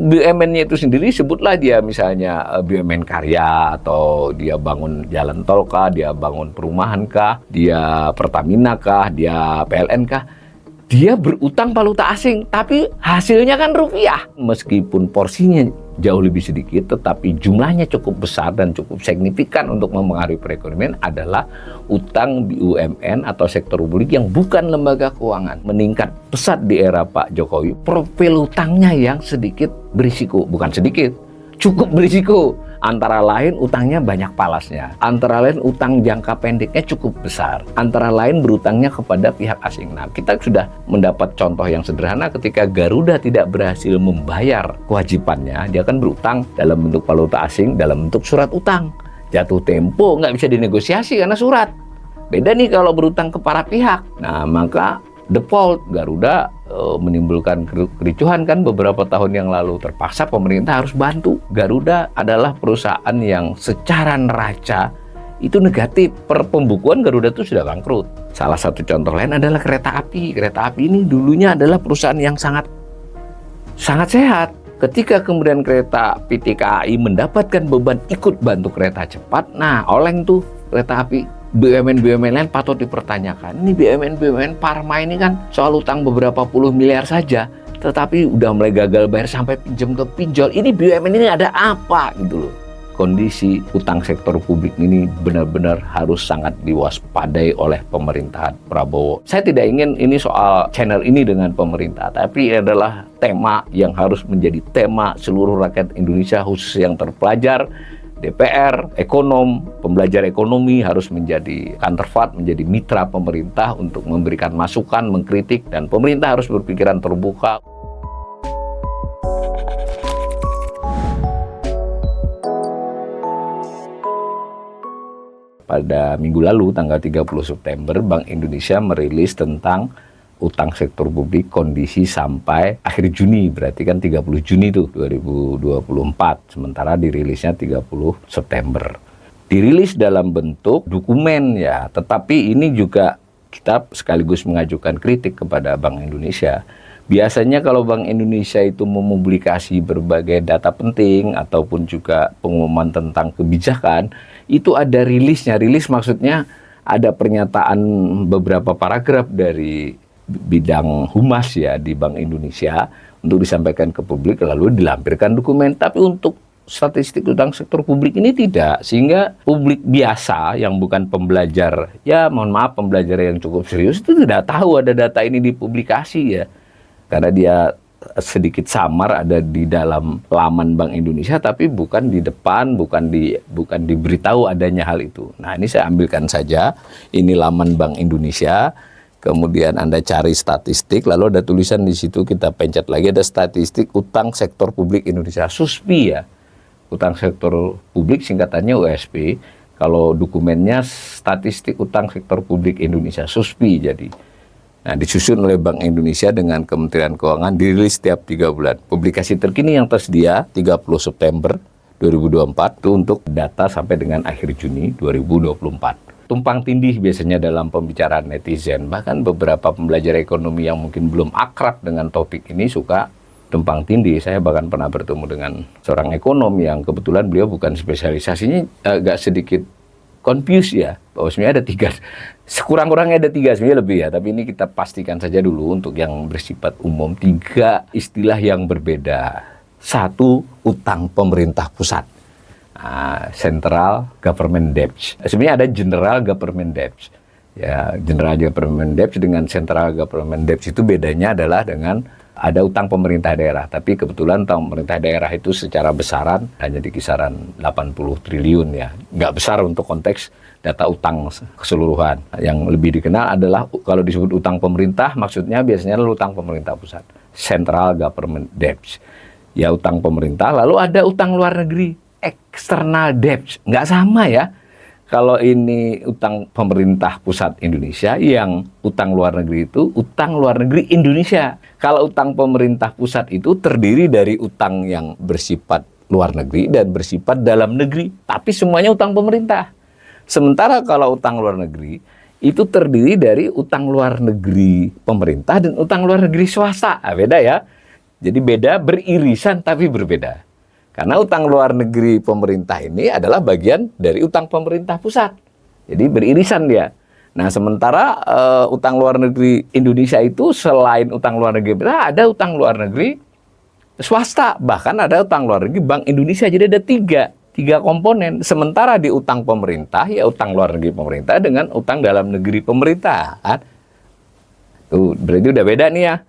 BUMN-nya itu sendiri, sebutlah dia misalnya BUMN karya, atau dia bangun jalan tol kah, dia bangun perumahan kah, dia Pertamina kah, dia PLN kah, dia berutang valuta asing, tapi hasilnya kan rupiah. Meskipun porsinya jauh lebih sedikit, tetapi jumlahnya cukup besar dan cukup signifikan untuk mempengaruhi perekonomian adalah utang BUMN atau sektor publik yang bukan lembaga keuangan. Meningkat pesat di era Pak Jokowi, profil utangnya yang sedikit berisiko, bukan sedikit, cukup berisiko. Antara lain utangnya banyak palasnya, antara lain utang jangka pendeknya cukup besar, antara lain berutangnya kepada pihak asing. Nah, kita sudah mendapat contoh yang sederhana ketika Garuda tidak berhasil membayar kewajibannya, dia kan berutang dalam bentuk valuta asing, dalam bentuk surat utang. Jatuh tempo, nggak bisa dinegosiasi karena surat. Beda nih kalau berutang ke para pihak. Nah, maka default Garuda menimbulkan kericuhan kan beberapa tahun yang lalu. Terpaksa pemerintah harus bantu. Garuda adalah perusahaan yang secara neraca itu negatif. Per pembukuan Garuda itu sudah bangkrut. Salah satu contoh lain adalah kereta api. Kereta api ini dulunya adalah perusahaan yang sangat sehat. Ketika kemudian kereta PT KAI mendapatkan beban ikut bantu kereta cepat, nah oleng tuh kereta api. BUMN lain patut dipertanyakan. Ini BUMN Parma ini kan soal utang beberapa puluh miliar saja, tetapi udah mulai gagal bayar sampai pinjam ke pinjol. Ini BUMN ini ada apa gitu loh. Kondisi utang sektor publik ini benar-benar harus sangat diwaspadai oleh pemerintahan Prabowo. Saya tidak ingin ini soal channel ini dengan pemerintah, tapi adalah tema yang harus menjadi tema seluruh rakyat Indonesia, khusus yang terpelajar, DPR, ekonom, pembelajar ekonomi harus menjadi counterpart, menjadi mitra pemerintah untuk memberikan masukan, mengkritik, dan pemerintah harus berpikiran terbuka. Pada minggu lalu, tanggal 30 September, Bank Indonesia merilis tentang utang sektor publik kondisi sampai akhir Juni, berarti kan 30 Juni tuh 2024, sementara dirilisnya 30 September. Dirilis dalam bentuk dokumen ya, tetapi ini juga kita sekaligus mengajukan kritik kepada Bank Indonesia. Biasanya kalau Bank Indonesia itu mempublikasi berbagai data penting ataupun juga pengumuman tentang kebijakan, itu ada rilisnya. Rilis maksudnya ada pernyataan beberapa paragraf dari bidang humas ya di Bank Indonesia untuk disampaikan ke publik lalu dilampirkan dokumen. Tapi untuk statistik utang sektor publik ini tidak, sehingga publik biasa yang bukan pembelajar, ya mohon maaf pembelajar yang cukup serius itu tidak tahu ada data ini dipublikasi ya, karena dia sedikit samar ada di dalam laman Bank Indonesia tapi bukan di depan, bukan diberitahu adanya hal itu. Nah, ini saya ambilkan saja, ini laman Bank Indonesia. Kemudian Anda cari statistik, lalu ada tulisan di situ, kita pencet lagi, ada statistik utang sektor publik Indonesia, SUSPI ya. Utang sektor publik singkatannya USP, kalau dokumennya statistik utang sektor publik Indonesia, SUSPI jadi. Nah, disusun oleh Bank Indonesia dengan Kementerian Keuangan, dirilis setiap 3 bulan. Publikasi terkini yang tersedia 30 September 2024 itu untuk data sampai dengan akhir Juni 2024. Tumpang tindih biasanya dalam pembicaraan netizen, bahkan beberapa pembelajar ekonomi yang mungkin belum akrab dengan topik ini suka tumpang tindih. Saya bahkan pernah bertemu dengan seorang ekonom yang kebetulan beliau bukan spesialisasinya, agak sedikit confused ya, bahwa sebenarnya ada 3, sekurang-kurangnya ada 3, sebenarnya lebih ya, tapi ini kita pastikan saja dulu untuk yang bersifat umum, 3 istilah yang berbeda. 1, utang pemerintah pusat. Central Government Debt. Sebenarnya ada General Government Debt. Ya, General Government Debt dengan Central Government Debt itu bedanya adalah dengan ada utang pemerintah daerah. Tapi kebetulan utang pemerintah daerah itu secara besaran hanya di kisaran 80 triliun ya. Nggak besar untuk konteks data utang keseluruhan. Yang lebih dikenal adalah kalau disebut utang pemerintah, maksudnya biasanya adalah utang pemerintah pusat. Central Government Debt. Ya, utang pemerintah. Lalu ada utang luar negeri. External debt, nggak sama ya. Kalau ini utang pemerintah pusat Indonesia, yang utang luar negeri itu utang luar negeri Indonesia. Kalau utang pemerintah pusat itu terdiri dari utang yang bersifat luar negeri dan bersifat dalam negeri, tapi semuanya utang pemerintah. Sementara kalau utang luar negeri itu terdiri dari utang luar negeri pemerintah dan utang luar negeri swasta. Beda ya. Jadi beda, beririsan tapi berbeda. Karena utang luar negeri pemerintah ini adalah bagian dari utang pemerintah pusat. Jadi beririsan dia. Nah, sementara utang luar negeri Indonesia itu selain utang luar negeri pemerintah, ada utang luar negeri swasta. Bahkan ada utang luar negeri Bank Indonesia. Jadi ada tiga komponen. Sementara di utang pemerintah, ya utang luar negeri pemerintah dengan utang dalam negeri pemerintah. Tuh, berarti udah beda nih ya.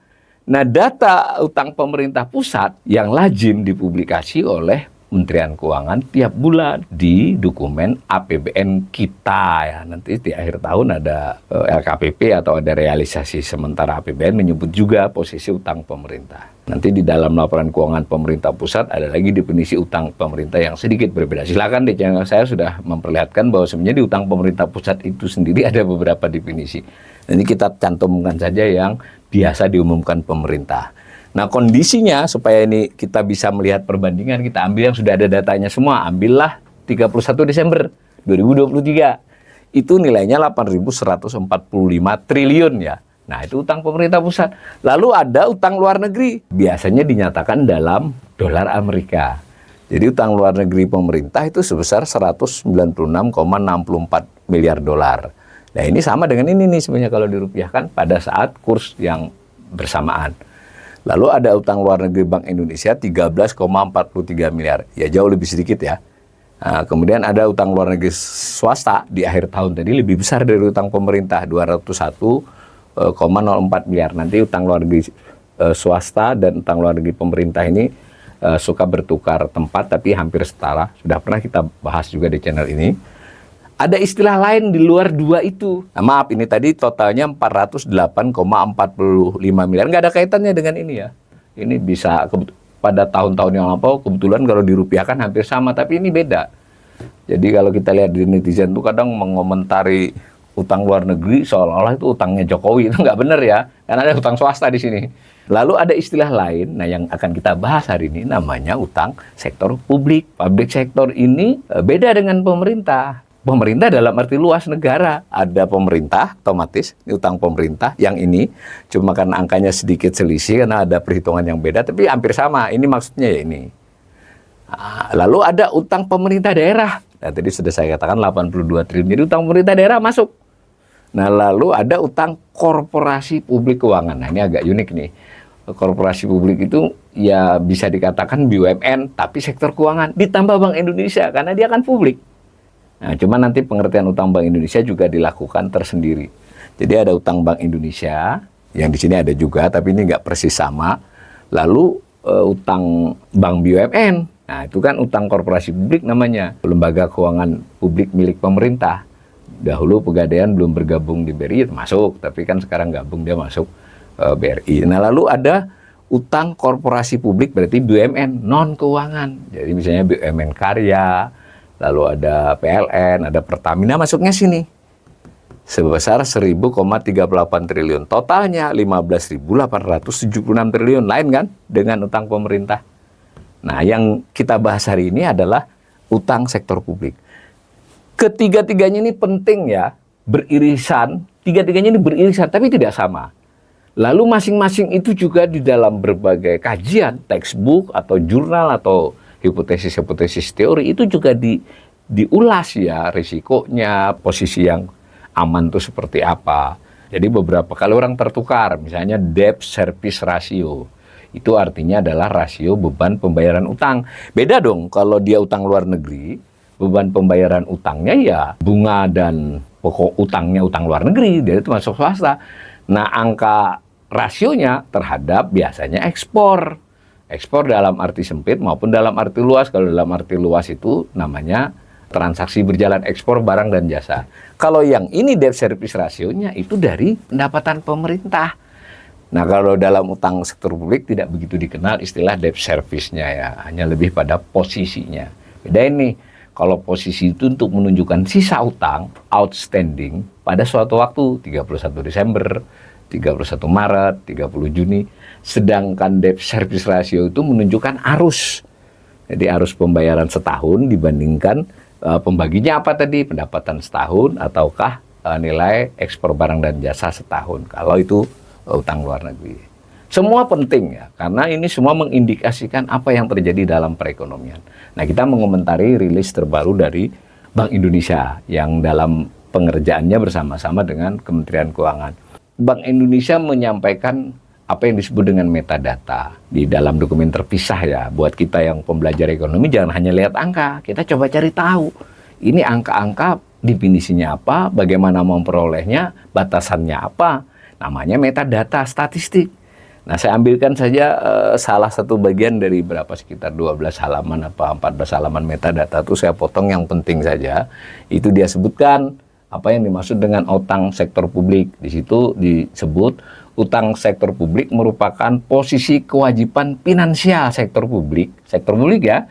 Nah, data utang pemerintah pusat yang lazim dipublikasi oleh Kementerian Keuangan tiap bulan di dokumen APBN kita ya. Nanti di akhir tahun ada LKPP atau ada realisasi sementara APBN menyebut juga posisi utang pemerintah. Nanti di dalam laporan keuangan pemerintah pusat ada lagi definisi utang pemerintah yang sedikit berbeda. Silakan di channel saya sudah memperlihatkan bahwa sebenarnya di utang pemerintah pusat itu sendiri ada beberapa definisi. Nanti kita cantumkan saja yang biasa diumumkan pemerintah. Nah, kondisinya supaya ini kita bisa melihat perbandingan, kita ambil yang sudah ada datanya semua. Ambillah 31 Desember 2023. Itu nilainya 8.145 triliun ya. Nah, itu utang pemerintah pusat. Lalu ada utang luar negeri. Biasanya dinyatakan dalam dolar Amerika. Jadi utang luar negeri pemerintah itu sebesar 196,64 miliar dolar. Nah, ini sama dengan ini nih sebenarnya kalau dirupiahkan pada saat kurs yang bersamaan. Lalu ada utang luar negeri Bank Indonesia 13,43 miliar. Ya jauh lebih sedikit ya. Nah, kemudian ada utang luar negeri swasta di akhir tahun tadi lebih besar dari utang pemerintah 201,04 miliar. Nanti utang luar negeri swasta dan utang luar negeri pemerintah ini suka bertukar tempat tapi hampir setara. Sudah pernah kita bahas juga di channel ini. Ada istilah lain di luar dua itu. Nah, maaf, ini tadi totalnya 408,45 miliar. Nggak ada kaitannya dengan ini ya. Ini bisa pada tahun-tahun yang lampau, kebetulan kalau dirupiahkan hampir sama. Tapi ini beda. Jadi kalau kita lihat di netizen itu kadang mengomentari utang luar negeri seolah-olah itu utangnya Jokowi. Itu nggak benar ya. Karena ada utang swasta di sini. Lalu ada istilah lain, nah yang akan kita bahas hari ini namanya utang sektor publik. Public sektor ini beda dengan pemerintah. Pemerintah dalam arti luas negara. Ada pemerintah, otomatis utang pemerintah. Yang ini cuma karena angkanya sedikit selisih karena ada perhitungan yang beda, tapi hampir sama. Ini maksudnya ya ini. Nah, lalu ada utang pemerintah daerah. Nah, tadi sudah saya katakan 82 triliun. Jadi utang pemerintah daerah masuk. Nah, lalu ada utang korporasi publik keuangan. Nah, ini agak unik nih. Korporasi publik itu ya bisa dikatakan BUMN, tapi sektor keuangan. Ditambah Bank Indonesia karena dia kan publik. Nah, cuma nanti pengertian utang Bank Indonesia juga dilakukan tersendiri. Jadi ada utang Bank Indonesia, yang di sini ada juga, tapi ini nggak persis sama. Lalu utang Bank BUMN, nah itu kan utang korporasi publik namanya, lembaga keuangan publik milik pemerintah. Dahulu Pegadaian belum bergabung di BRI, masuk, tapi kan sekarang gabung dia masuk BRI. Nah, lalu ada utang korporasi publik berarti BUMN non keuangan. Jadi misalnya BUMN Karya, lalu ada PLN, ada Pertamina masuknya sini. Sebesar 1.000,38 triliun. Totalnya 15.876 triliun. Lain kan dengan utang pemerintah. Nah, yang kita bahas hari ini adalah utang sektor publik. Ketiga-tiganya ini penting ya, beririsan. Tiga-tiganya ini beririsan, tapi tidak sama. Lalu masing-masing itu juga di dalam berbagai kajian, textbook atau jurnal atau hipotesis-hipotesis teori itu juga diulas ya, risikonya, posisi yang aman itu seperti apa. Jadi beberapa kali orang tertukar, misalnya debt service ratio. Itu artinya adalah rasio beban pembayaran utang. Beda dong kalau dia utang luar negeri, beban pembayaran utangnya ya bunga dan pokok utangnya utang luar negeri, dia itu masuk swasta. Nah, angka rasionya terhadap biasanya ekspor. Ekspor dalam arti sempit maupun dalam arti luas. Kalau dalam arti luas itu namanya transaksi berjalan ekspor barang dan jasa. Kalau yang ini debt service ratio-nya itu dari pendapatan pemerintah. Nah, kalau dalam utang sektor publik tidak begitu dikenal istilah debt service-nya ya. Hanya lebih pada posisinya. Beda ini. Kalau posisi itu untuk menunjukkan sisa utang outstanding pada suatu waktu 31 Desember, 31 Maret, 30 Juni. Sedangkan debt service ratio itu menunjukkan arus. Jadi arus pembayaran setahun dibandingkan pembaginya apa tadi? Pendapatan setahun ataukah nilai ekspor barang dan jasa setahun. Kalau itu utang luar negeri. Semua penting ya, karena ini semua mengindikasikan apa yang terjadi dalam perekonomian. Nah, kita mengomentari rilis terbaru dari Bank Indonesia yang dalam pengerjaannya bersama-sama dengan Kementerian Keuangan. Bank Indonesia menyampaikan apa yang disebut dengan metadata di dalam dokumen terpisah ya. Buat kita yang pembelajar ekonomi jangan hanya lihat angka, kita coba cari tahu. Ini angka-angka definisinya apa, bagaimana memperolehnya, batasannya apa. Namanya metadata statistik. Nah, saya ambilkan saja salah satu bagian dari sekitar 12 halaman apa 14 halaman metadata itu saya potong yang penting saja. Itu dia sebutkan apa yang dimaksud dengan utang sektor publik. Di situ disebut utang sektor publik merupakan posisi kewajiban finansial sektor publik ya,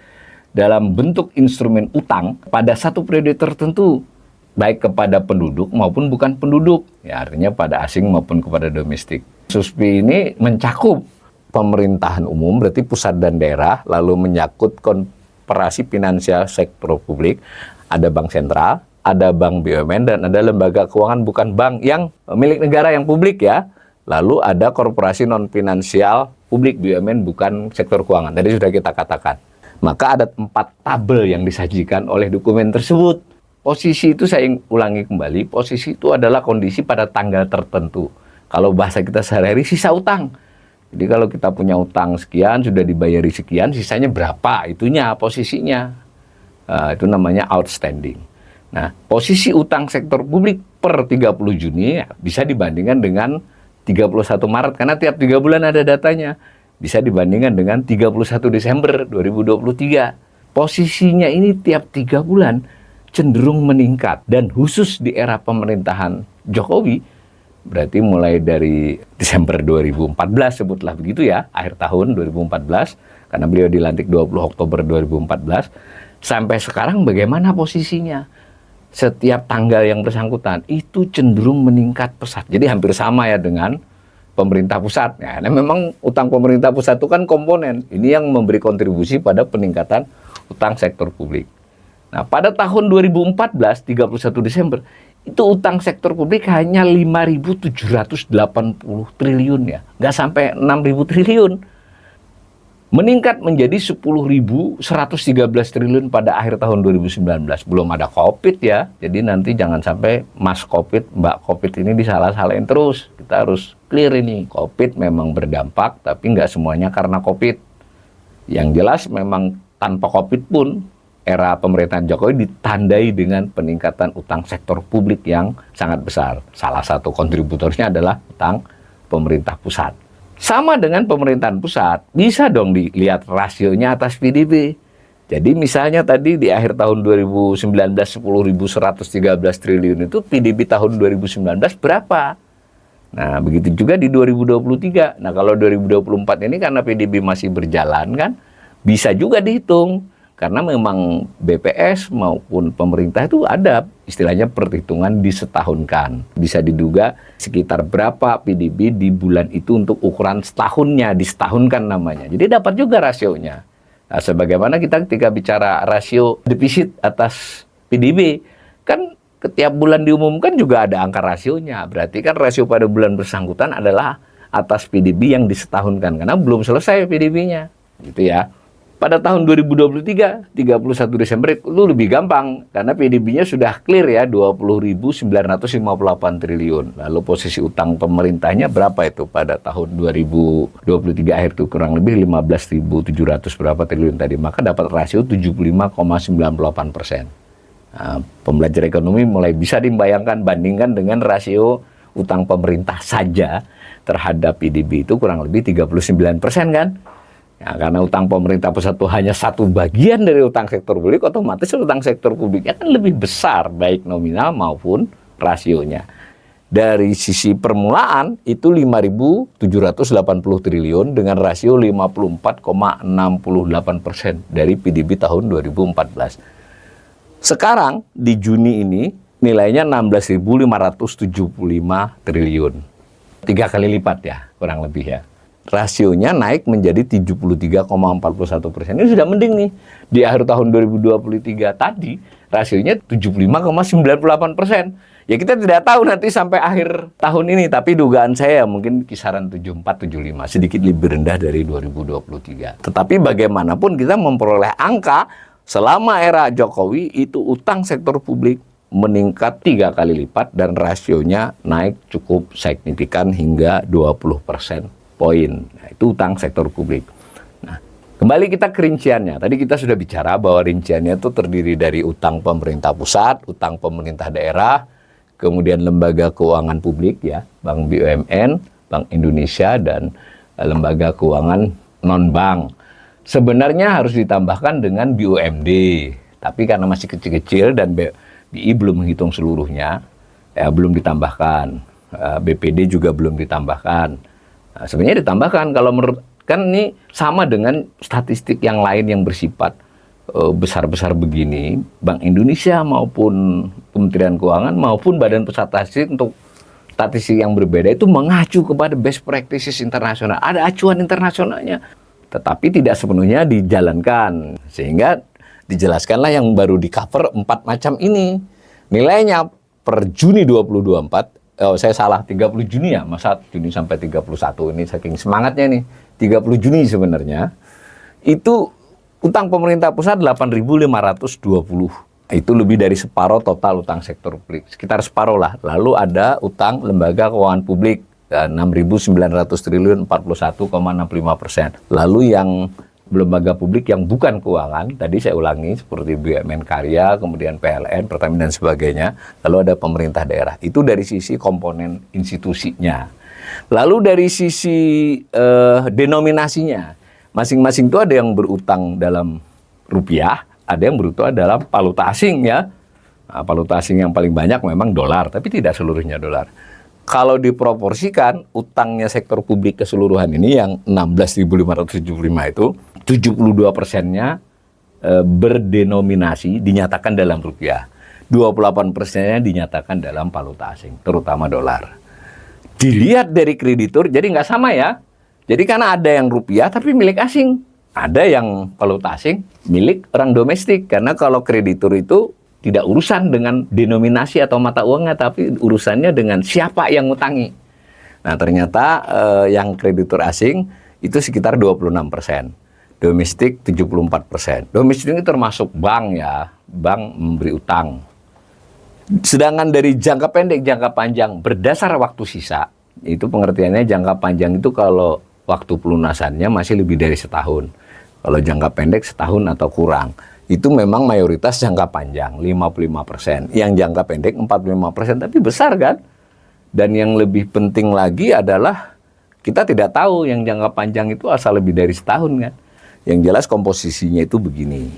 dalam bentuk instrumen utang pada satu periode tertentu, baik kepada penduduk maupun bukan penduduk, ya artinya pada asing maupun kepada domestik. SUSPI ini mencakup pemerintahan umum, berarti pusat dan daerah, lalu menyangkut koperasi finansial sektor publik, ada bank sentral, ada bank BUMN, dan ada lembaga keuangan bukan bank yang milik negara yang publik ya. Lalu ada korporasi non-finansial publik BUMN bukan sektor keuangan. Tadi sudah kita katakan. Maka ada 4 tabel yang disajikan oleh dokumen tersebut. Posisi itu saya ulangi kembali, posisi itu adalah kondisi pada tanggal tertentu. Kalau bahasa kita sehari-hari, sisa utang. Jadi kalau kita punya utang sekian, sudah dibayari sekian, sisanya berapa? Itunya, posisinya. Itu namanya outstanding. Nah, posisi utang sektor publik per 30 Juni ya, bisa dibandingkan dengan 31 Maret, karena tiap 3 bulan ada datanya. Bisa dibandingkan dengan 31 Desember 2023. Posisinya ini tiap 3 bulan cenderung meningkat. Dan khusus di era pemerintahan Jokowi, berarti mulai dari Desember 2014, sebutlah begitu ya, akhir tahun 2014, karena beliau dilantik 20 Oktober 2014, sampai sekarang bagaimana posisinya? Setiap tanggal yang bersangkutan itu cenderung meningkat pesat. Jadi hampir sama ya dengan pemerintah pusat. Ya, nah memang utang pemerintah pusat itu kan komponen. Ini yang memberi kontribusi pada peningkatan utang sektor publik. Nah, pada tahun 2014, 31 Desember, itu utang sektor publik hanya 5.780 triliun ya. Nggak sampai 6.000 triliun. Meningkat menjadi 10.113 triliun pada akhir tahun 2019. Belum ada COVID ya. Jadi nanti jangan sampai Mas COVID, Mbak COVID ini disalah-salahin terus. Kita harus clear ini. COVID memang berdampak, tapi nggak semuanya karena COVID. Yang jelas memang tanpa COVID pun, era pemerintahan Jokowi ditandai dengan peningkatan utang sektor publik yang sangat besar. Salah satu kontributornya adalah utang pemerintah pusat. Sama dengan pemerintahan pusat, bisa dong dilihat rasionya atas PDB. Jadi misalnya tadi di akhir tahun 2019 10.113 triliun itu PDB tahun 2019 berapa? Nah, begitu juga di 2023. Nah, kalau 2024 ini karena PDB masih berjalan kan, bisa juga dihitung. Karena memang BPS maupun pemerintah itu ada istilahnya perhitungan disetahunkan. Bisa diduga sekitar berapa PDB di bulan itu untuk ukuran setahunnya, disetahunkan namanya. Jadi dapat juga rasionya. Nah, sebagaimana kita ketika bicara rasio defisit atas PDB, kan setiap bulan diumumkan juga ada angka rasionya. Berarti kan rasio pada bulan bersangkutan adalah atas PDB yang disetahunkan. Karena belum selesai PDB-nya. Gitu ya. Pada tahun 2023, 31 Desember itu lebih gampang karena PDB-nya sudah clear ya, 20.958 triliun. Lalu posisi utang pemerintahnya berapa itu pada tahun 2023 akhir itu kurang lebih 15.700 berapa triliun tadi. Maka dapat rasio 75,98%. Nah, pembelajar ekonomi mulai bisa dibayangkan bandingkan dengan rasio utang pemerintah saja terhadap PDB itu kurang lebih 39% kan. Ya, karena utang pemerintah pusat itu hanya satu bagian dari utang sektor publik, otomatis utang sektor publiknya kan lebih besar, baik nominal maupun rasionya. Dari sisi permulaan, itu 5.780 triliun dengan rasio 54,68% dari PDB tahun 2014. Sekarang, di Juni ini, nilainya 16.575 triliun. 3 kali lipat ya, kurang lebih ya. Rasionya naik menjadi 73,41%. Ini sudah mending nih. Di akhir tahun 2023 tadi, rasionya 75,98%. Ya kita tidak tahu nanti sampai akhir tahun ini, tapi dugaan saya mungkin kisaran 74-75, sedikit lebih rendah dari 2023. Tetapi bagaimanapun kita memperoleh angka selama era Jokowi itu utang sektor publik meningkat 3 kali lipat dan rasionya naik cukup signifikan hingga 20% poin. Nah, itu utang sektor publik. Nah, kembali kita ke rinciannya. Tadi kita sudah bicara bahwa rinciannya itu terdiri dari utang pemerintah pusat, utang pemerintah daerah, kemudian lembaga keuangan publik ya, Bank BUMN, Bank Indonesia, dan lembaga keuangan non-bank. Sebenarnya harus ditambahkan dengan BUMD, tapi karena masih kecil-kecil dan BI belum menghitung seluruhnya, ya belum ditambahkan. BPD juga belum ditambahkan. Nah, sebenarnya ditambahkan kalau menurut, kan ini sama dengan statistik yang lain yang bersifat besar-besar begini, Bank Indonesia maupun Kementerian Keuangan maupun Badan Pusat Statistik untuk statistik yang berbeda itu mengacu kepada best practices internasional. Ada acuan internasionalnya, tetapi tidak sepenuhnya dijalankan. Sehingga dijelaskanlah yang baru di cover 4 macam ini. Nilainya per Juni 2024, saya salah, 30 Juni ya, masa Juni sampai 31 ini saking semangatnya nih, 30 Juni sebenarnya, itu utang pemerintah pusat 8.520. Itu lebih dari separuh total utang sektor publik, sekitar separuh lah. Lalu ada utang lembaga keuangan publik 6.900 triliun, 41,65%. Lalu yang lembaga publik yang bukan keuangan, tadi saya ulangi seperti BUMN Karya, kemudian PLN, Pertamina dan sebagainya. Lalu ada pemerintah daerah. Itu dari sisi komponen institusinya. Lalu dari sisi denominasinya, masing-masing itu ada yang berutang dalam rupiah, ada yang berutang dalam valuta asing ya. Nah, valuta asing yang paling banyak memang dolar, tapi tidak seluruhnya dolar. Kalau diproporsikan utangnya sektor publik keseluruhan ini yang 16.575 itu 72%-nya berdenominasi dinyatakan dalam rupiah. 28%-nya dinyatakan dalam valuta asing, terutama dolar. Dilihat dari kreditur, jadi nggak sama ya. Jadi karena ada yang rupiah tapi milik asing, ada yang valuta asing milik orang domestik. Karena kalau kreditur itu tidak urusan dengan denominasi atau mata uangnya, tapi urusannya dengan siapa yang ngutangi. Nah ternyata yang kreditur asing itu sekitar 26%, domestik 74%. Domestik ini termasuk bank ya, bank memberi utang. Sedangkan dari jangka pendek, jangka panjang berdasar waktu sisa, itu pengertiannya jangka panjang itu kalau waktu pelunasannya masih lebih dari setahun. Kalau jangka pendek setahun atau kurang. Itu memang mayoritas jangka panjang, 55%. Yang jangka pendek 45%, tapi besar kan? Dan yang lebih penting lagi adalah kita tidak tahu yang jangka panjang itu asal lebih dari setahun kan? Yang jelas komposisinya itu begini.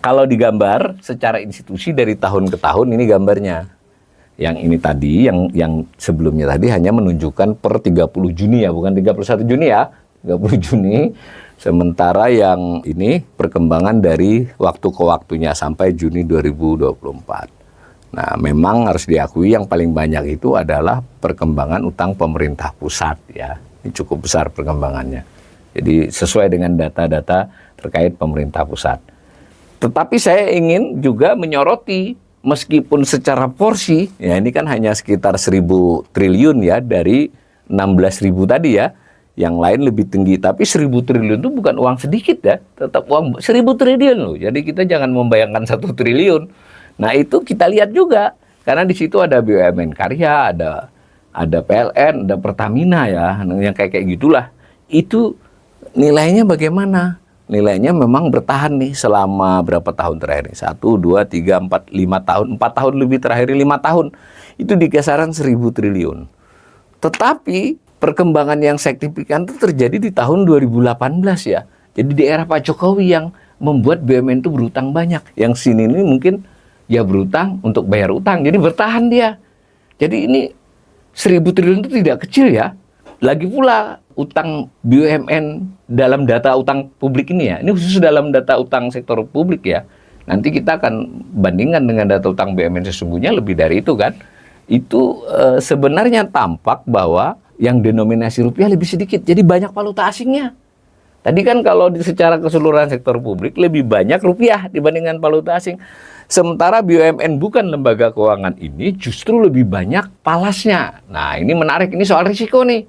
Kalau digambar secara institusi dari tahun ke tahun, ini gambarnya. Yang ini tadi, yang sebelumnya tadi hanya menunjukkan per 30 Juni ya, bukan 31 Juni ya, 30 Juni. Sementara yang ini perkembangan dari waktu ke waktunya sampai Juni 2024. Nah, memang harus diakui yang paling banyak itu adalah perkembangan utang pemerintah pusat ya. Ini cukup besar perkembangannya. Jadi sesuai dengan data-data terkait pemerintah pusat. Tetapi saya ingin juga menyoroti, meskipun secara porsi, ya ini kan hanya sekitar 1.000 triliun ya dari 16.000 tadi ya, yang lain lebih tinggi. Tapi 1.000 triliun itu bukan uang sedikit ya, tetap uang 1.000 triliun loh. Jadi kita jangan membayangkan 1 triliun. Nah itu kita lihat juga, karena di situ ada BUMN Karya, ada PLN, ada Pertamina ya, yang kayak gitulah. Itu nilainya bagaimana? Nilainya memang bertahan nih selama berapa tahun terakhir nih? 1, 2, 3, 4, 5 tahun. 4 tahun lebih terakhir, 5 tahun. Itu di kisaran 1.000 triliun. Tetapi perkembangan yang signifikan itu terjadi di tahun 2018 ya. Jadi di era Pak Jokowi yang membuat BUMN itu berutang banyak. Yang sini ini mungkin ya berutang untuk bayar utang. Jadi bertahan dia. Jadi ini 1.000 triliun itu tidak kecil ya. Lagi pula utang BUMN dalam data utang publik ini ya, ini khusus dalam data utang sektor publik ya. Nanti kita akan bandingkan dengan data utang BUMN sesungguhnya lebih dari itu kan. Itu sebenarnya tampak bahwa yang denominasi rupiah lebih sedikit, jadi banyak valuta asingnya. Tadi kan kalau secara keseluruhan sektor publik lebih banyak rupiah dibandingkan valuta asing. Sementara BUMN bukan lembaga keuangan ini justru lebih banyak falasnya. Nah, ini menarik, ini soal risiko nih.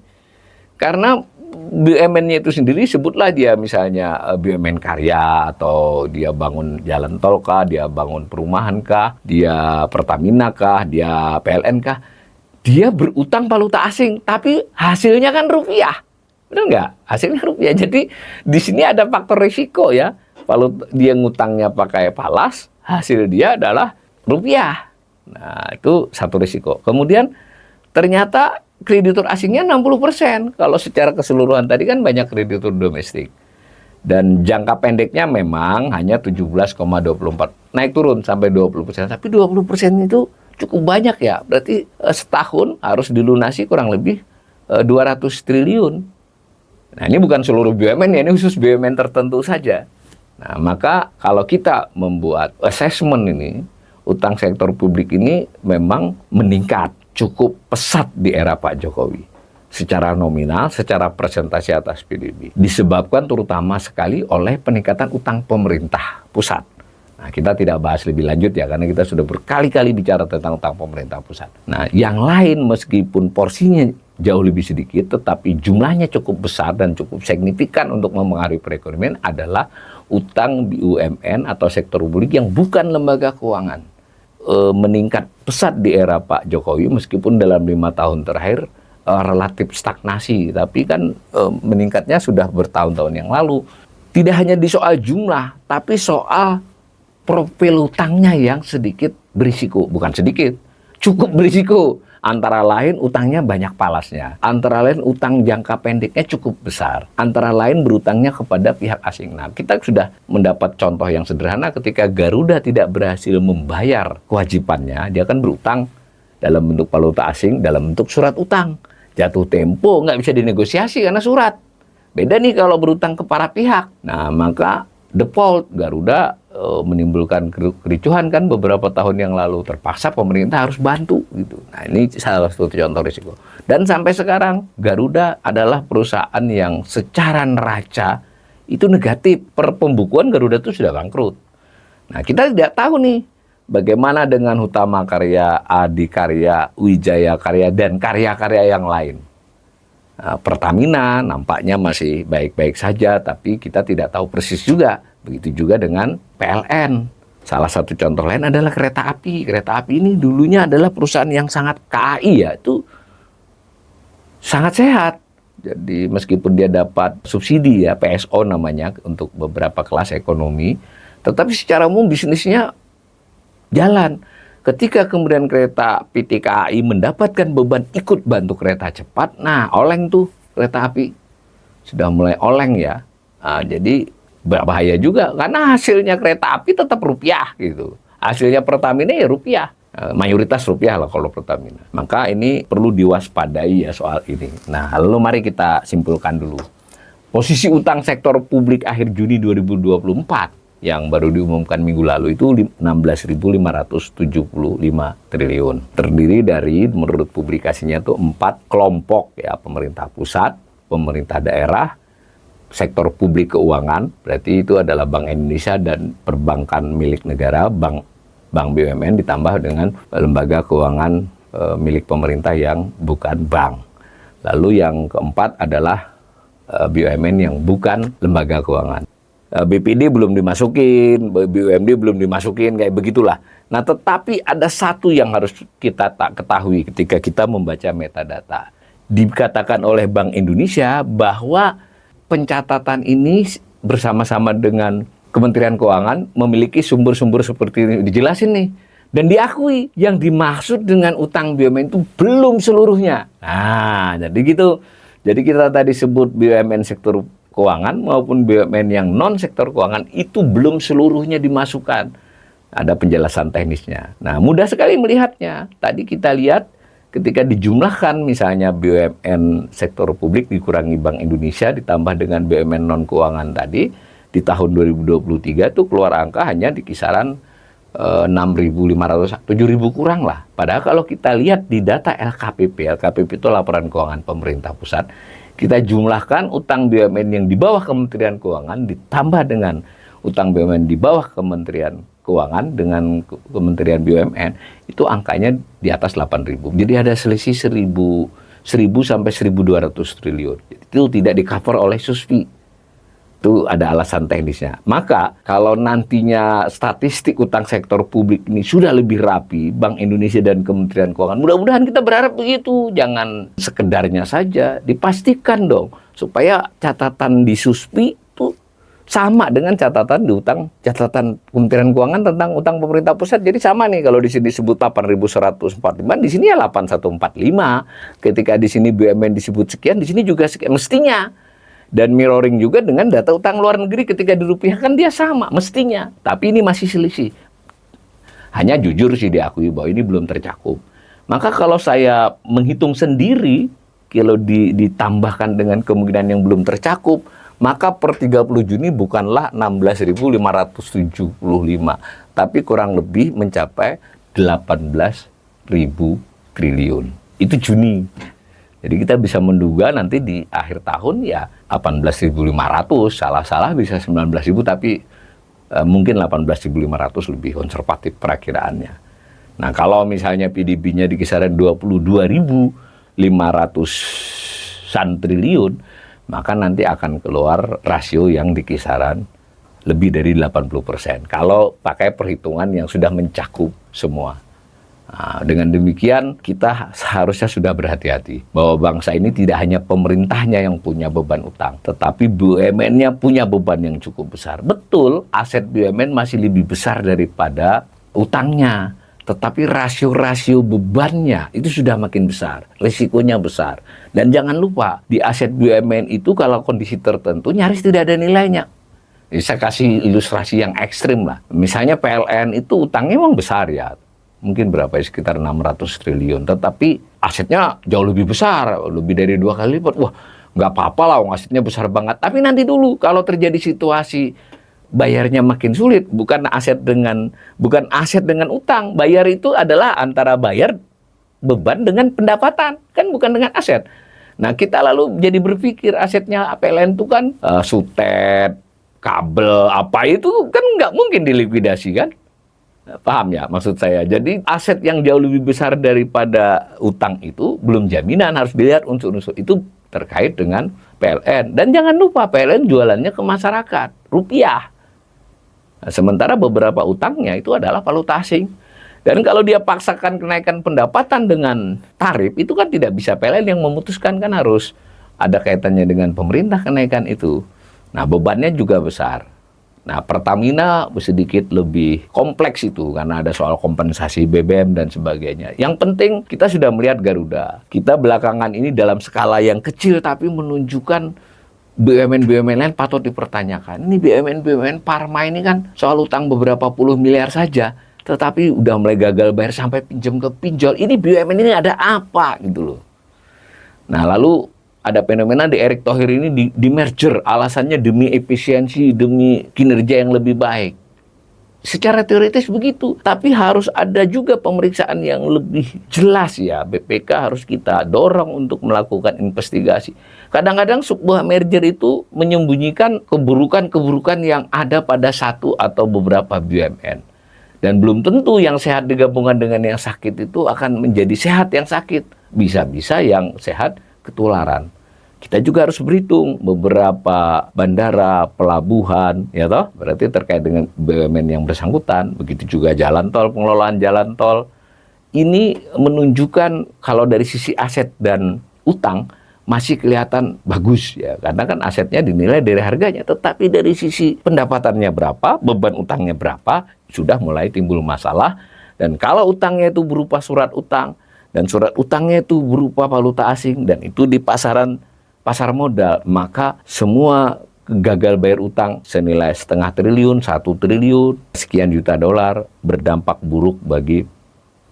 Karena BUMN-nya itu sendiri, sebutlah dia misalnya BUMN karya, atau dia bangun jalan tol kah, dia bangun perumahan kah, dia Pertamina kah, dia PLN kah, dia berutang valuta asing, tapi hasilnya kan rupiah. Benar nggak? Hasilnya rupiah. Jadi di sini ada faktor risiko ya. Kalau dia ngutangnya pakai falas, hasil dia adalah rupiah. Nah, itu satu risiko. Kemudian ternyata kreditur asingnya 60%. Kalau secara keseluruhan tadi kan banyak kreditur domestik. Dan jangka pendeknya memang hanya 17,24. Naik turun sampai 20%. Tapi 20% itu cukup banyak ya. Berarti setahun harus dilunasi kurang lebih 200 triliun. Nah, ini bukan seluruh BUMN ya, ini khusus BUMN tertentu saja. Nah, maka kalau kita membuat assessment ini, utang sektor publik ini memang meningkat cukup pesat di era Pak Jokowi. Secara nominal, secara persentase atas PDB. Disebabkan terutama sekali oleh peningkatan utang pemerintah pusat. Nah, kita tidak bahas lebih lanjut ya, karena kita sudah berkali-kali bicara tentang utang pemerintah pusat. Nah, yang lain meskipun porsinya jauh lebih sedikit, tetapi jumlahnya cukup besar dan cukup signifikan untuk mempengaruhi perekonomian adalah utang BUMN atau sektor publik yang bukan lembaga keuangan. Meningkat pesat di era Pak Jokowi, meskipun dalam 5 tahun terakhir relatif stagnasi, tapi kan meningkatnya sudah bertahun-tahun yang lalu. Tidak hanya di soal jumlah, tapi soal profil utangnya yang sedikit berisiko. Bukan sedikit, cukup berisiko. Antara lain utangnya banyak falasnya. Antara lain utang jangka pendeknya cukup besar. Antara lain berutangnya kepada pihak asing. Nah, kita sudah mendapat contoh yang sederhana ketika Garuda tidak berhasil membayar kewajibannya. Dia kan berutang dalam bentuk valuta asing, dalam bentuk surat utang. Jatuh tempo, nggak bisa dinegosiasi karena surat. Beda nih kalau berutang ke para pihak. Nah, maka default Garuda menimbulkan kericuhan kan beberapa tahun yang lalu. Terpaksa pemerintah harus bantu gitu. Nah, ini salah satu contoh risiko. Dan sampai sekarang Garuda adalah perusahaan yang secara neraca itu negatif. Per pembukuan Garuda itu sudah bangkrut. Nah, kita tidak tahu nih bagaimana dengan Hutama Karya, Adikarya, Wijaya Karya, dan karya-karya yang lain. Nah, Pertamina nampaknya masih baik-baik saja, tapi kita tidak tahu persis juga. Begitu juga dengan PLN. Salah satu contoh lain adalah kereta api. Kereta api ini dulunya adalah perusahaan yang sangat KAI ya, itu sangat sehat. Jadi meskipun dia dapat subsidi ya, PSO namanya, untuk beberapa kelas ekonomi, tetapi secara umum bisnisnya jalan. Ketika kemudian kereta PT KAI mendapatkan beban ikut bantu kereta cepat, nah oleng tuh kereta api. Sudah mulai oleng ya. Nah, jadi berbahaya juga, karena hasilnya kereta api tetap rupiah gitu. Hasilnya Pertamina ya rupiah. Mayoritas rupiah lah kalau Pertamina. Maka ini perlu diwaspadai ya soal ini. Nah, lalu mari kita simpulkan dulu. Posisi utang sektor publik akhir Juni 2024 yang baru diumumkan minggu lalu itu 16.575 triliun. Terdiri dari, menurut publikasinya itu 4 kelompok ya, pemerintah pusat, pemerintah daerah, sektor publik keuangan, berarti itu adalah Bank Indonesia dan perbankan milik negara, bank BUMN ditambah dengan lembaga keuangan milik pemerintah yang bukan bank. Lalu yang keempat adalah BUMN yang bukan lembaga keuangan. BPD belum dimasukin, BUMD belum dimasukin, kayak begitulah. Nah, tetapi ada satu yang harus kita ketahui ketika kita membaca metadata. Dikatakan oleh Bank Indonesia bahwa pencatatan ini bersama-sama dengan Kementerian Keuangan memiliki sumber-sumber seperti ini. Dijelasin nih. Dan diakui yang dimaksud dengan utang BUMN itu belum seluruhnya. Nah, jadi gitu. Jadi kita tadi sebut BUMN sektor keuangan maupun BUMN yang non-sektor keuangan itu belum seluruhnya dimasukkan. Ada penjelasan teknisnya. Nah, mudah sekali melihatnya. Tadi kita lihat ketika dijumlahkan misalnya BUMN sektor publik dikurangi Bank Indonesia ditambah dengan BUMN non-keuangan tadi, di tahun 2023 itu keluar angka hanya di kisaran 6.500, 7.000 kurang lah. Padahal kalau kita lihat di data LKPP itu laporan keuangan pemerintah pusat, Kita jumlahkan utang BUMN yang di bawah Kementerian Keuangan ditambah dengan utang BUMN di bawah Kementerian Keuangan dengan Kementerian BUMN, itu angkanya di atas 8.000. Jadi ada selisih 1.000 sampai 1.200 triliun. Itu tidak di-cover oleh SUSPI. Itu ada alasan teknisnya. Maka kalau nantinya statistik utang sektor publik ini sudah lebih rapi, Bank Indonesia dan Kementerian Keuangan, mudah-mudahan kita berharap begitu. Jangan sekedarnya saja, dipastikan dong supaya catatan di SUSPI itu sama dengan catatan Kementerian Keuangan tentang utang pemerintah pusat. Jadi sama nih, kalau di sini disebut 8.145, di sini ya 8.145. Ketika di sini BUMN disebut sekian, di sini juga sekian mestinya. Dan mirroring juga dengan data utang luar negeri ketika dirupiahkan dia sama mestinya. Tapi ini masih selisih. Hanya jujur sih diakui bahwa ini belum tercakup. Maka kalau saya menghitung sendiri, kalau ditambahkan dengan kemungkinan yang belum tercakup, maka per 30 Juni bukanlah 16.575, tapi kurang lebih mencapai 18.000 triliun. Itu Juni. Jadi kita bisa menduga nanti di akhir tahun ya 18.500, salah-salah bisa 19.000, tapi mungkin 18.500 lebih konservatif perakiraannya. Nah, kalau misalnya PDB-nya di kisaran 22.500-an triliun, maka nanti akan keluar rasio yang di kisaran lebih dari 80%. Kalau pakai perhitungan yang sudah mencakup semua. Nah, dengan demikian kita seharusnya sudah berhati-hati bahwa bangsa ini tidak hanya pemerintahnya yang punya beban utang, tetapi BUMN-nya punya beban yang cukup besar. Betul, aset BUMN masih lebih besar daripada utangnya, tetapi rasio-rasio bebannya itu sudah makin besar, risikonya besar. Dan jangan lupa, di aset BUMN itu kalau kondisi tertentu nyaris tidak ada nilainya. Jadi saya kasih ilustrasi yang ekstrim lah. Misalnya PLN itu utangnya memang besar ya, mungkin berapa ya, sekitar 600 triliun. Tetapi asetnya jauh lebih besar, lebih dari 2 kali lipat. Wah, nggak apa-apa lah, asetnya besar banget. Tapi nanti dulu, kalau terjadi situasi bayarnya makin sulit, bukan aset dengan utang. Bayar itu adalah antara bayar beban dengan pendapatan, kan bukan dengan aset. Nah, kita lalu jadi berpikir asetnya PLN itu kan sutet, kabel, apa itu kan nggak mungkin dilikuidasi kan? Paham ya maksud saya? Jadi aset yang jauh lebih besar daripada utang itu belum jaminan, harus dilihat unsur-unsur itu terkait dengan PLN. Dan jangan lupa PLN jualannya ke masyarakat, rupiah. Nah, sementara beberapa utangnya itu adalah valuta asing. Dan kalau dia paksakan kenaikan pendapatan dengan tarif, itu kan tidak bisa PLN yang memutuskan, kan harus ada kaitannya dengan pemerintah kenaikan itu. Nah, bebannya juga besar. Nah, Pertamina sedikit lebih kompleks itu karena ada soal kompensasi BBM dan sebagainya. Yang penting kita sudah melihat Garuda. Kita belakangan ini dalam skala yang kecil tapi menunjukkan BUMN-BUMN lain patut dipertanyakan. Ini BUMN-BUMN Parma ini kan soal utang beberapa puluh miliar saja, tetapi udah mulai gagal bayar sampai pinjam ke pinjol. Ini BUMN ini ada apa gitu loh. Nah, lalu ada fenomena di Erick Thohir ini di merger, alasannya demi efisiensi, demi kinerja yang lebih baik. Secara teoritis begitu, tapi harus ada juga pemeriksaan yang lebih jelas ya. BPK harus kita dorong untuk melakukan investigasi. Kadang-kadang sebuah merger itu menyembunyikan keburukan-keburukan yang ada pada satu atau beberapa BUMN. Dan belum tentu yang sehat digabungkan dengan yang sakit itu akan menjadi sehat yang sakit. Bisa-bisa yang sehat ketularan. Kita juga harus berhitung beberapa bandara, pelabuhan, ya toh, berarti terkait dengan BUMN yang bersangkutan. Begitu juga jalan tol, pengelolaan jalan tol. Ini menunjukkan kalau dari sisi aset dan utang masih kelihatan bagus ya, karena kan asetnya dinilai dari harganya, tetapi dari sisi pendapatannya berapa, beban utangnya berapa, sudah mulai timbul masalah. Dan kalau utangnya itu berupa surat utang, dan surat utangnya itu berupa valuta asing, dan itu di pasar modal, maka semua gagal bayar utang senilai 0,5 triliun, 1 triliun, sekian juta dolar berdampak buruk bagi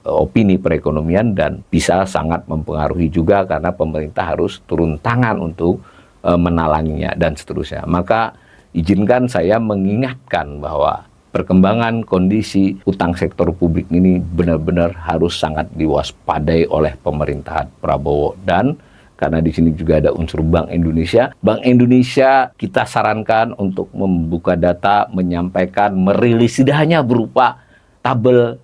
opini perekonomian dan bisa sangat mempengaruhi juga karena pemerintah harus turun tangan untuk menalanginya dan seterusnya. Maka izinkan saya mengingatkan bahwa perkembangan kondisi utang sektor publik ini benar-benar harus sangat diwaspadai oleh pemerintahan Prabowo. Dan karena di sini juga ada unsur Bank Indonesia. Bank Indonesia kita sarankan untuk membuka data, menyampaikan, merilis tidak hanya berupa tabel,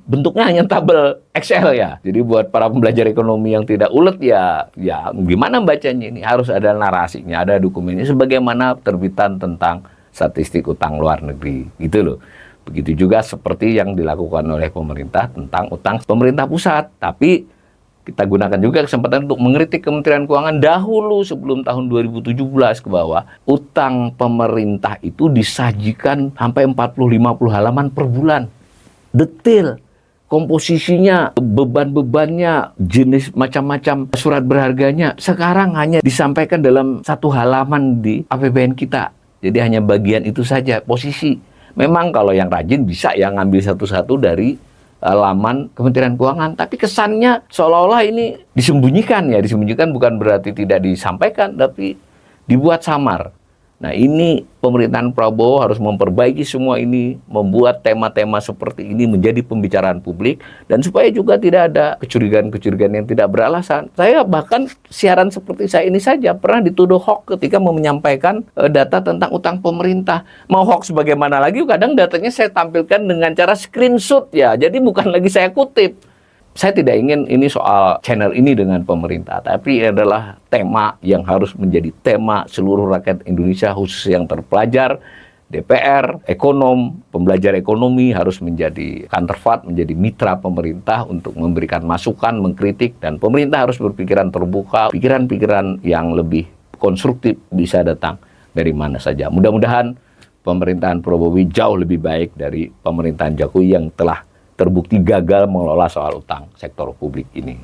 bentuknya hanya tabel Excel ya. Jadi buat para pembelajar ekonomi yang tidak ulet ya gimana bacanya ini? Harus ada narasinya, ada dokumennya sebagaimana terbitan tentang statistik utang luar negeri gitu loh. Begitu juga seperti yang dilakukan oleh pemerintah tentang utang pemerintah pusat. Tapi kita gunakan juga kesempatan untuk mengkritik Kementerian Keuangan dahulu sebelum tahun 2017 ke bawah. Utang pemerintah itu disajikan sampai 40-50 halaman per bulan. Detail. Komposisinya, beban-bebannya, jenis macam-macam surat berharganya, sekarang hanya disampaikan dalam satu halaman di APBN kita. Jadi hanya bagian itu saja, posisi. Memang kalau yang rajin bisa ya ngambil satu-satu dari laman Kementerian Keuangan. Tapi kesannya seolah-olah ini disembunyikan ya. Disembunyikan bukan berarti tidak disampaikan, tapi dibuat samar. Nah ini pemerintahan Prabowo harus memperbaiki semua ini, membuat tema-tema seperti ini menjadi pembicaraan publik, dan supaya juga tidak ada kecurigaan-kecurigaan yang tidak beralasan. Saya bahkan siaran seperti saya ini saja pernah dituduh hoax ketika menyampaikan data tentang utang pemerintah. Mau hoax bagaimana lagi, kadang datanya saya tampilkan dengan cara screenshot ya, jadi bukan lagi saya kutip. Saya tidak ingin ini soal channel ini dengan pemerintah, tapi ini adalah tema yang harus menjadi tema seluruh rakyat Indonesia, khusus yang terpelajar, DPR, ekonom, pembelajar ekonomi harus menjadi counterpart, menjadi mitra pemerintah untuk memberikan masukan, mengkritik, dan pemerintah harus berpikiran terbuka, pikiran-pikiran yang lebih konstruktif bisa datang dari mana saja. Mudah-mudahan pemerintahan Prabowo jauh lebih baik dari pemerintahan Jokowi yang telah terbukti gagal mengelola soal utang sektor publik ini.